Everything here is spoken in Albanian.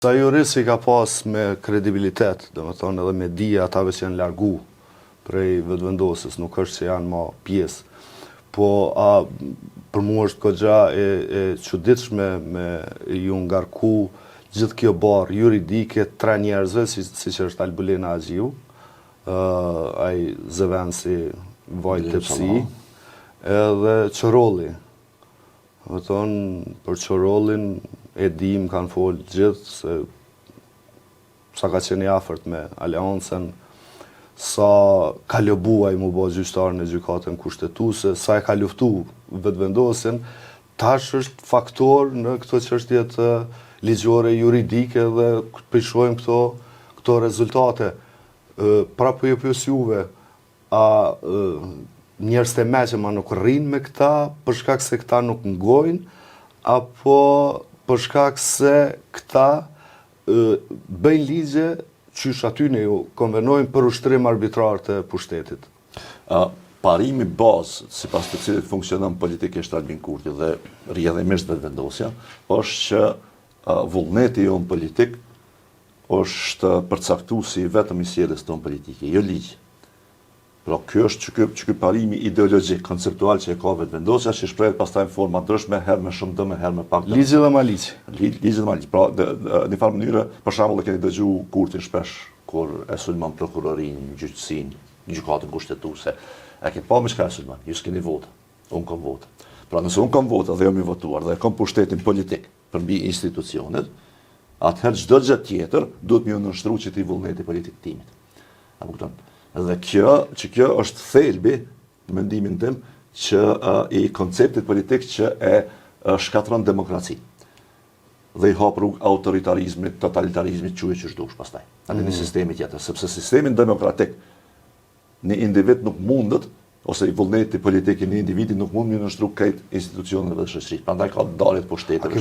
Sa jurisi ka pas me kredibilitet, dhe me thonë edhe me dija atave që janë largu prej vetëvendosjes, nuk është që janë ma pjesë. Po për mua është kogja e çuditshme me ju ngarku gjithë kjo barë juridike 3 njerëzve, si që është Albulina Agjiu, ai zëvensi Vaj Tepsi, edhe Qorolli. Dhe thonë, për Qorollin e dim kanë folë gjithë, se sa ka qenë i afërt me Aleancën, sa ka lëbuaj mu bo gjyqtarën e gjykatën kushtetuese, sa e ka luftu vetëvendosjen, tash është faktor në këto çështje të ligjore juridike dhe përshojmë këto rezultate. Pra po ju pyes juve, a njerëz të meqe ma nuk rrinë me këta, për shkak se këta nuk ngojnë, apo për shkak se këta bëjnë ligje qysh aty ne ju konvenojmë për ushtrim arbitrar të pushtetit? Parimi bazë, sipas të cilit funksionon politikisht Albin Kurti dhe rrjedhimisht vetëvendosja, është që vullneti jonë politik është përcaktuesi vetëm i sjelljes tonë politike, jo ligj. Pra kjo është që ky parimi ideologjik, konceptual që e ka vetëvendosja, që shprehet pastaj në forma ndryshme, herë me shumë dëm, herë me pak dëm. Ligji dhe maliç. Ligji dhe maliç. Pra në një farë mënyrë, për shembull e keni dëgjuar Kurtin shpesh kur e sulmon prokurorinë, gjyqësinë, gjykatën kushtetuese. E keni pa me çka e sulmon? Ju s'keni votë. Unë kam votë. Pra nëse unë kam votë dhe jam i votuar dhe kam pushtetin politik përmbi institucionet, atëherë çdo gjë tjetër duhet më nënshtru që ti vullneti politik timit. A kupton? Dhe kjo është thelbi, në mendimin tim, që i konceptit politik që e shkatron demokraci. Dhe i hap rrugë autoritarizmit, totalitarizmit, quaj që shdush pastaj. Në një sistemi tjetër, sepse sistemin demokratik një individ nuk mundet, ose i vullneti politik i një individi nuk mund më nënshtru krejt institucioneve dhe shoqërisë. Prandaj ka dalje të pushtetit.